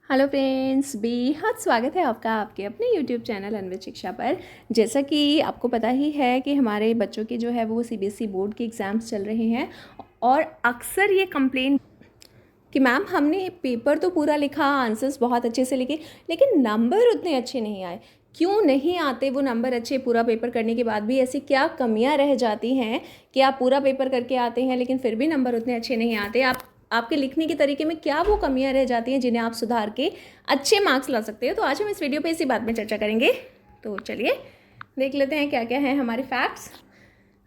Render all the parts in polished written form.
Hello friends, बेहद स्वागत है आपका आपके अपने यूट्यूब चैनल अन्वित शिक्षा पर। जैसा कि आपको पता ही है कि हमारे बच्चों के जो है वो सीबीएसई बोर्ड के एग्ज़ाम्स चल रहे हैं और अक्सर ये कंप्लेन कि मैम हमने पेपर तो पूरा लिखा, आंसर्स बहुत अच्छे से लिखे, लेकिन नंबर उतने अच्छे नहीं आए। क्यों नहीं आते वो नंबर अच्छे? पूरा पेपर करने के बाद भी ऐसी क्या कमियां रह जाती हैं कि आप पूरा पेपर करके आते हैं लेकिन फिर भी नंबर उतने अच्छे नहीं आते? आपके लिखने के तरीके में क्या वो कमियां रह जाती हैं जिन्हें आप सुधार के अच्छे मार्क्स ला सकते हो? तो आज हम इस वीडियो पे इसी बात में चर्चा करेंगे। तो चलिए देख लेते हैं क्या क्या है हमारे फैक्ट्स।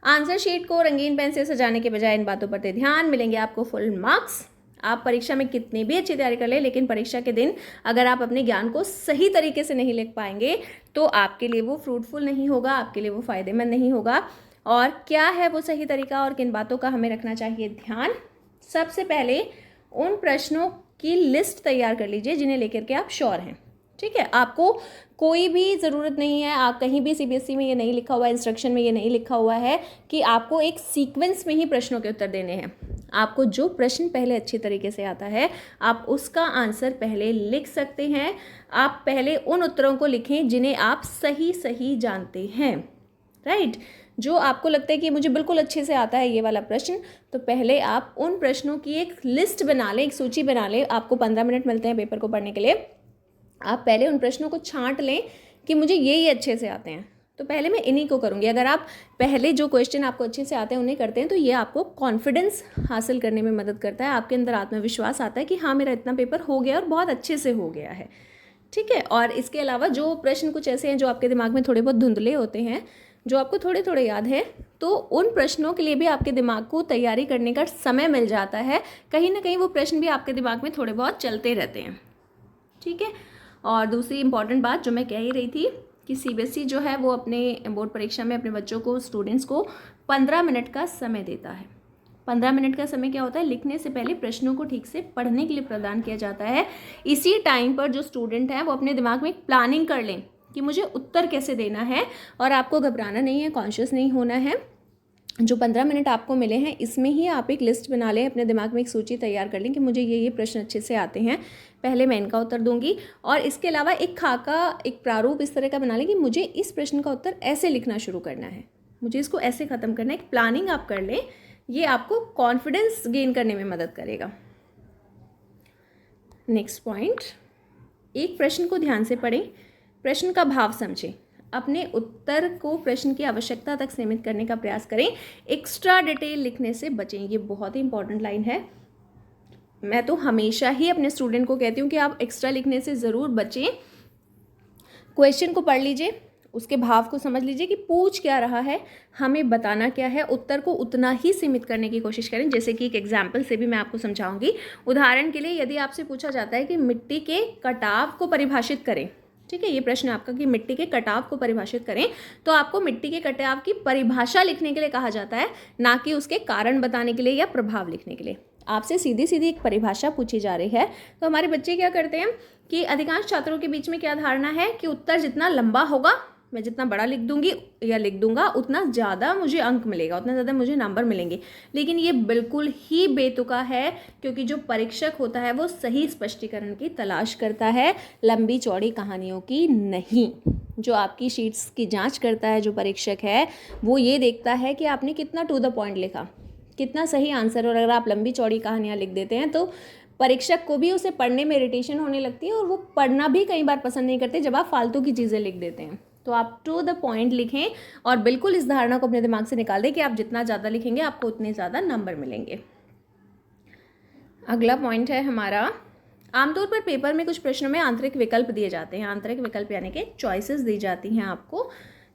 आंसर शीट को रंगीन पेन से सजाने के बजाय इन बातों पर दे ध्यान, मिलेंगे आपको फुल मार्क्स। आप परीक्षा में कितनी भी अच्छी तैयारी कर ले, लेकिन परीक्षा के दिन अगर आप अपने ज्ञान को सही तरीके से नहीं लिख पाएंगे तो आपके लिए वो फ्रूटफुल नहीं होगा, आपके लिए वो फ़ायदेमंद नहीं होगा। और क्या है वो सही तरीका और किन बातों का हमें रखना चाहिए ध्यान? सबसे पहले उन प्रश्नों की लिस्ट तैयार कर लीजिए जिन्हें लेकर के आप श्योर हैं। ठीक है, आपको कोई भी ज़रूरत नहीं है, आप कहीं भी सीबीएसई में ये नहीं लिखा हुआ है, इंस्ट्रक्शन में ये नहीं लिखा हुआ है कि आपको एक सीक्वेंस में ही प्रश्नों के उत्तर देने हैं। आपको जो प्रश्न पहले अच्छी तरीके से आता है आप उसका आंसर पहले लिख सकते हैं। आप पहले उन उत्तरों को लिखें जिन्हें आप सही सही जानते हैं। राइट, जो आपको लगता है कि मुझे बिल्कुल अच्छे से आता है ये वाला प्रश्न, तो पहले आप उन प्रश्नों की एक लिस्ट बना लें, एक सूची बना लें। आपको 15 मिनट मिलते हैं पेपर को पढ़ने के लिए। आप पहले उन प्रश्नों को छांट लें कि मुझे ये अच्छे से आते हैं, तो पहले मैं इन्हीं को करूँगी। अगर आप पहले जो क्वेश्चन आपको अच्छे से आते हैं उन्हें करते हैं तो ये आपको कॉन्फिडेंस हासिल करने में मदद करता है। आपके अंदर आत्मविश्वास आता है कि हाँ, मेरा इतना पेपर हो गया और बहुत अच्छे से हो गया है। ठीक है, और इसके अलावा जो प्रश्न कुछ ऐसे हैं जो आपके दिमाग में थोड़े बहुत धुंधले होते हैं, जो आपको थोड़े थोड़े याद है, तो उन प्रश्नों के लिए भी आपके दिमाग को तैयारी करने का समय मिल जाता है। कहीं ना कहीं वो प्रश्न भी आपके दिमाग में थोड़े बहुत चलते रहते हैं। ठीक है, और दूसरी इंपॉर्टेंट बात जो मैं कह ही रही थी कि सीबीएसई जो है वो अपने बोर्ड परीक्षा में अपने बच्चों को, स्टूडेंट्स को 15 मिनट का समय देता है। 15 मिनट का समय क्या होता है? लिखने से पहले प्रश्नों को ठीक से पढ़ने के लिए प्रदान किया जाता है। इसी टाइम पर जो स्टूडेंट हैं वो अपने दिमाग में एक प्लानिंग कर लें कि मुझे उत्तर कैसे देना है, और आपको घबराना नहीं है, कॉन्शियस नहीं होना है। जो 15 मिनट आपको मिले हैं इसमें ही आप एक लिस्ट बना लें, अपने दिमाग में एक सूची तैयार कर लें कि मुझे ये प्रश्न अच्छे से आते हैं, पहले मैं इनका उत्तर दूंगी। और इसके अलावा एक खाका, एक प्रारूप इस तरह का बना लें कि मुझे इस प्रश्न का उत्तर ऐसे लिखना शुरू करना है, मुझे इसको ऐसे ख़त्म करना है। एक प्लानिंग आप कर लें, ये आपको कॉन्फिडेंस गेन करने में मदद करेगा। नेक्स्ट पॉइंट, एक प्रश्न को ध्यान से पढ़ें, प्रश्न का भाव समझें, अपने उत्तर को प्रश्न की आवश्यकता तक सीमित करने का प्रयास करें, एक्स्ट्रा डिटेल लिखने से बचें। ये बहुत ही इंपॉर्टेंट लाइन है। मैं तो हमेशा ही अपने स्टूडेंट को कहती हूँ कि आप एक्स्ट्रा लिखने से ज़रूर बचें। क्वेश्चन को पढ़ लीजिए, उसके भाव को समझ लीजिए कि पूछ क्या रहा है, हमें बताना क्या है, उत्तर को उतना ही सीमित करने की कोशिश करें। जैसे कि एक एग्जाम्पल से भी मैं आपको समझाऊंगी। उदाहरण के लिए यदि आपसे पूछा जाता है कि मिट्टी के कटाव को परिभाषित करें, ठीक है, ये प्रश्न आपका कि मिट्टी के कटाव को परिभाषित करें, तो आपको मिट्टी के कटाव की परिभाषा लिखने के लिए कहा जाता है, ना कि उसके कारण बताने के लिए या प्रभाव लिखने के लिए। आपसे सीधी सीधी एक परिभाषा पूछी जा रही है, तो हमारे बच्चे क्या करते हैं कि अधिकांश छात्रों के बीच में क्या धारणा है कि उत्तर जितना लंबा होगा, मैं जितना बड़ा लिख दूंगी या लिख दूंगा, उतना ज़्यादा मुझे अंक मिलेगा, उतना ज़्यादा मुझे नंबर मिलेंगे। लेकिन ये बिल्कुल ही बेतुका है, क्योंकि जो परीक्षक होता है वो सही स्पष्टीकरण की तलाश करता है, लंबी चौड़ी कहानियों की नहीं। जो आपकी शीट्स की जांच करता है जो परीक्षक है, वो ये देखता है कि आपने कितना टू द पॉइंट लिखा, कितना सही आंसर। और अगर आप लंबी चौड़ी कहानियाँ लिख देते हैं तो परीक्षक को भी उसे पढ़ने में इरिटेशन होने लगती है, और वो पढ़ना भी कई बार पसंद नहीं करते जब आप फालतू की चीज़ें लिख देते हैं। तो आप टू द पॉइंट लिखें, और बिल्कुल इस धारणा को अपने दिमाग से निकाल दें कि आप जितना ज़्यादा लिखेंगे आपको उतने ज़्यादा नंबर मिलेंगे। अगला पॉइंट है हमारा, आमतौर पर पेपर में कुछ प्रश्नों में आंतरिक विकल्प दिए जाते हैं। आंतरिक विकल्प यानी कि चॉइसेस दी जाती हैं आपको।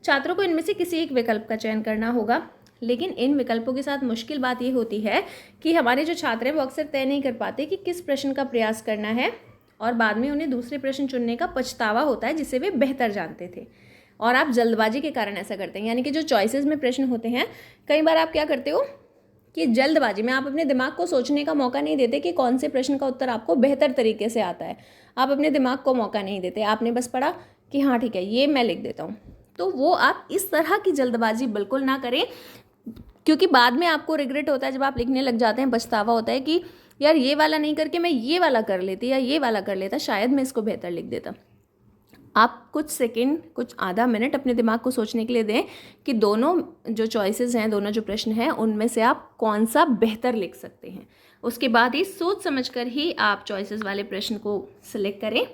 छात्रों को इनमें से किसी एक विकल्प का चयन करना होगा, लेकिन इन विकल्पों के साथ मुश्किल बात ये होती है कि हमारे जो छात्र हैं वो अक्सर तय नहीं कर पाते कि किस प्रश्न का प्रयास करना है, और बाद में उन्हें दूसरे प्रश्न चुनने का पछतावा होता है जिसे वे बेहतर जानते थे, और आप जल्दबाजी के कारण ऐसा करते हैं। यानी कि जो चॉइसेस में प्रश्न होते हैं, कई बार आप क्या करते हो कि जल्दबाजी में आप अपने दिमाग को सोचने का मौका नहीं देते कि कौन से प्रश्न का उत्तर आपको बेहतर तरीके से आता है। आप अपने दिमाग को मौका नहीं देते, आपने बस पढ़ा कि हाँ ठीक है ये मैं लिख देता हूँ। तो वो आप इस तरह की जल्दबाजी बिल्कुल ना करें, क्योंकि बाद में आपको रिग्रेट होता है, जब आप लिखने लग जाते हैं पछतावा होता है कि यार ये वाला नहीं करके मैं ये वाला कर लेती या ये वाला कर लेता, शायद मैं इसको बेहतर लिख देता। आप कुछ सेकंड, कुछ आधा मिनट अपने दिमाग को सोचने के लिए दें कि दोनों जो चॉइसेस हैं, दोनों जो प्रश्न हैं, उनमें से आप कौन सा बेहतर लिख सकते हैं। उसके बाद ही सोच समझकर ही आप चॉइसेस वाले प्रश्न को सिलेक्ट करें।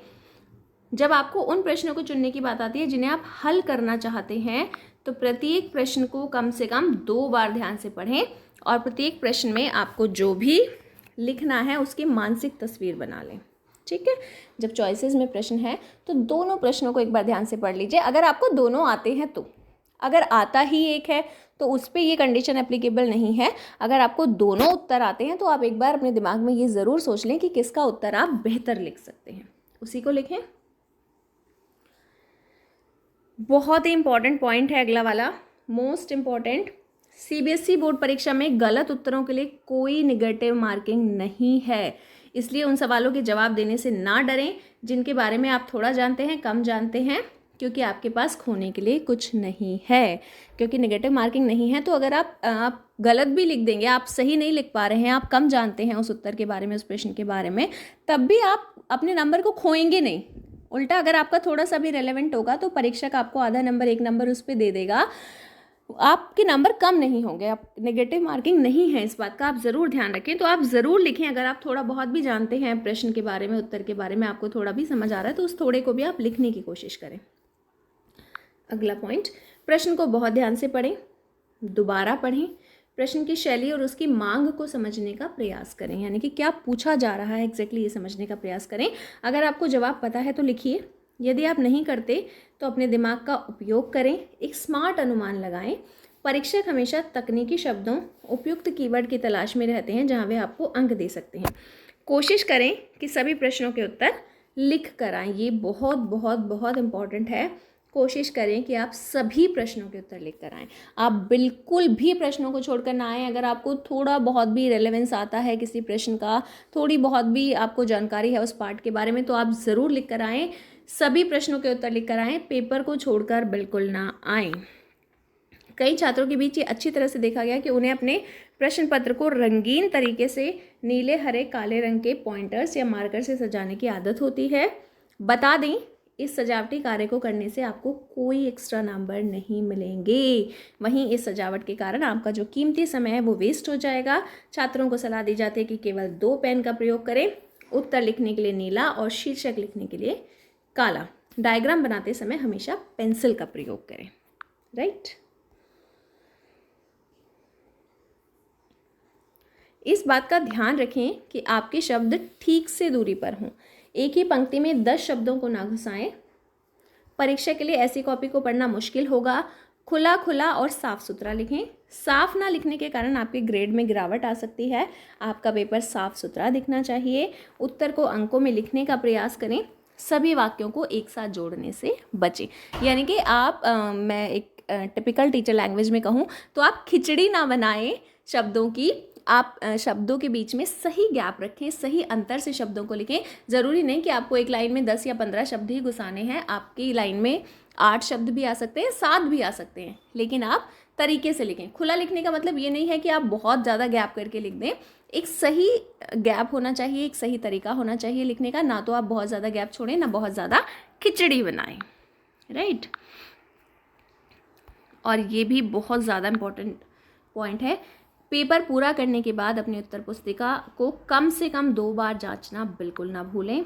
जब आपको उन प्रश्नों को चुनने की बात आती है जिन्हें आप हल करना चाहते हैं, तो प्रत्येक प्रश्न को कम से कम 2 बार ध्यान से पढ़ें और प्रत्येक प्रश्न में आपको जो भी लिखना है उसकी मानसिक तस्वीर बना लें। ठीक है, जब चॉइसेस में प्रश्न है तो दोनों प्रश्नों को एक बार ध्यान से पढ़ लीजिए। अगर आपको दोनों आते हैं तो, अगर आता ही एक है तो उस पर ये कंडीशन एप्लीकेबल नहीं है। अगर आपको दोनों उत्तर आते हैं तो आप एक बार अपने दिमाग में ये ज़रूर सोच लें कि किसका उत्तर आप बेहतर लिख सकते हैं, उसी को लिखें। बहुत ही इंपॉर्टेंट पॉइंट है अगला वाला, मोस्ट इम्पॉर्टेंट। सीबीएसई बोर्ड परीक्षा में गलत उत्तरों के लिए कोई निगेटिव मार्किंग नहीं है, इसलिए उन सवालों के जवाब देने से ना डरें जिनके बारे में आप थोड़ा जानते हैं, कम जानते हैं, क्योंकि आपके पास खोने के लिए कुछ नहीं है। क्योंकि नेगेटिव मार्किंग नहीं है तो अगर आप गलत भी लिख देंगे, आप सही नहीं लिख पा रहे हैं, आप कम जानते हैं उस उत्तर के बारे में, उस प्रश्न के बारे में, तब भी आप अपने नंबर को खोएंगे नहीं। उल्टा अगर आपका थोड़ा सा भी रेलेवेंट होगा तो परीक्षक आपको आधा नंबर, 1 नंबर उस पर दे देगा, आपके नंबर कम नहीं होंगे। आप नेगेटिव मार्किंग नहीं है, इस बात का आप ज़रूर ध्यान रखें। तो आप ज़रूर लिखें, अगर आप थोड़ा बहुत भी जानते हैं प्रश्न के बारे में, उत्तर के बारे में, आपको थोड़ा भी समझ आ रहा है तो उस थोड़े को भी आप लिखने की कोशिश करें। अगला पॉइंट, प्रश्न को बहुत ध्यान से पढ़ें, दोबारा पढ़ें, प्रश्न की शैली और उसकी मांग को समझने का प्रयास करें, यानी कि क्या पूछा जा रहा है एग्जैक्टली ये समझने का प्रयास करें। अगर आपको जवाब पता है तो लिखिए, यदि आप नहीं करते तो अपने दिमाग का उपयोग करें, एक स्मार्ट अनुमान लगाएं। परीक्षक हमेशा तकनीकी शब्दों, उपयुक्त कीवर्ड की तलाश में रहते हैं जहां वे आपको अंक दे सकते हैं। कोशिश करें कि सभी प्रश्नों के उत्तर लिख कर आएँ, ये बहुत बहुत बहुत इम्पॉर्टेंट है। कोशिश करें कि आप सभी प्रश्नों के उत्तर लिख कर आएँ, आप बिल्कुल भी प्रश्नों को छोड़कर ना आएँ। अगर आपको थोड़ा बहुत भी रेलेवेंस आता है किसी प्रश्न का, थोड़ी बहुत भी आपको जानकारी है उस पार्ट के बारे में, तो आप ज़रूर लिख कर आएँ, सभी प्रश्नों के उत्तर लिख कर आएँ, पेपर को छोड़कर बिल्कुल ना आएँ। कई छात्रों के बीच ये अच्छी तरह से देखा गया कि उन्हें अपने प्रश्न पत्र को रंगीन तरीके से नीले, हरे, काले रंग के पॉइंटर्स या मार्कर से सजाने की आदत होती है। बता दें, इस सजावटी कार्य को करने से आपको कोई एक्स्ट्रा नंबर नहीं मिलेंगे। वहीं इस सजावट के कारण आपका जो कीमती समय है वो वेस्ट हो जाएगा। छात्रों को सलाह दी जाती है कि केवल 2 पेन का प्रयोग करें, उत्तर लिखने के लिए नीला और शीर्षक लिखने के लिए काला। डायग्राम बनाते समय हमेशा पेंसिल का प्रयोग करें। राइट, इस बात का ध्यान रखें कि आपके शब्द ठीक से दूरी पर हों। एक ही पंक्ति में 10 शब्दों को ना घुसाएं। परीक्षा के लिए ऐसी कॉपी को पढ़ना मुश्किल होगा। खुला खुला और साफ सुथरा लिखें। साफ ना लिखने के कारण आपके ग्रेड में गिरावट आ सकती है। आपका पेपर साफ सुथरा दिखना चाहिए। उत्तर को अंकों में लिखने का प्रयास करें। सभी वाक्यों को एक साथ जोड़ने से बचें। यानी कि आप मैं एक टिपिकल टीचर लैंग्वेज में कहूँ तो आप खिचड़ी ना बनाएं शब्दों की। आप शब्दों के बीच में सही गैप रखें, सही अंतर से शब्दों को लिखें। ज़रूरी नहीं कि आपको एक लाइन में 10 या 15 शब्द ही घुसाने हैं। आपकी लाइन में 8 शब्द भी आ सकते हैं, 7 भी आ सकते हैं, लेकिन आप तरीके से लिखें। खुला लिखने का मतलब ये नहीं है कि आप बहुत ज़्यादा गैप करके लिख दें। एक सही गैप होना चाहिए, एक सही तरीका होना चाहिए लिखने का। ना तो आप बहुत ज़्यादा गैप छोड़ें, ना बहुत ज़्यादा खिचड़ी बनाएं। राइट, और ये भी बहुत ज़्यादा इम्पोर्टेंट पॉइंट है, पेपर पूरा करने के बाद अपनी उत्तर पुस्तिका को कम से कम 2 बार जांचना बिल्कुल ना भूलें।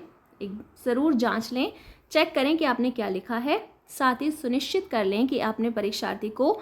एक ज़रूर जांच लें, चेक करें कि आपने क्या लिखा है। साथ ही सुनिश्चित कर लें कि आपने परीक्षार्थी को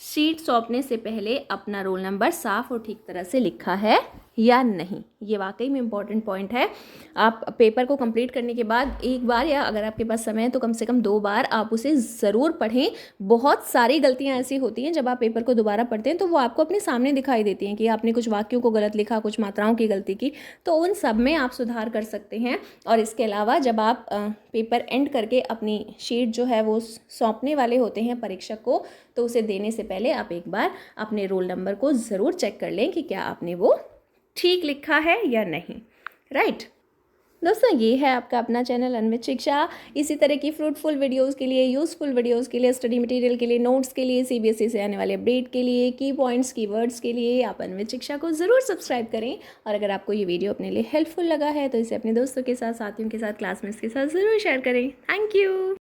शीट सौंपने से पहले अपना रोल नंबर साफ और ठीक तरह से लिखा है या नहीं। ये वाकई में इम्पॉर्टेंट पॉइंट है। आप पेपर को कंप्लीट करने के बाद एक बार, या अगर आपके पास समय है तो कम से कम 2 बार आप उसे ज़रूर पढ़ें। बहुत सारी गलतियां ऐसी होती हैं जब आप पेपर को दोबारा पढ़ते हैं तो वो आपको अपने सामने दिखाई देती हैं कि आपने कुछ वाक्यों को गलत लिखा, कुछ मात्राओं की गलती की, तो उन सब में आप सुधार कर सकते हैं। और इसके अलावा जब आप पेपर एंड करके अपनी शीट जो है वो सौंपने वाले होते हैं परीक्षक को, तो उसे देने से पहले आप एक बार अपने रोल नंबर को ज़रूर चेक कर लें कि क्या आपने वो ठीक लिखा है या नहीं। राइट, दोस्तों ये है आपका अपना चैनल अन्वित शिक्षा। इसी तरह की फ्रूटफुल वीडियोस के लिए, यूज़फुल वीडियोस के लिए, स्टडी मटेरियल के लिए, नोट्स के लिए, सीबीएसई से आने वाले अपडेट के लिए, की पॉइंट्स कीवर्ड्स के लिए आप अन्वित शिक्षा को ज़रूर सब्सक्राइब करें। और अगर आपको ये वीडियो अपने लिए हेल्पफुल लगा है तो इसे अपने दोस्तों के साथ, साथियों के साथ, क्लासमेट्स के साथ ज़रूर शेयर करें। Thank you.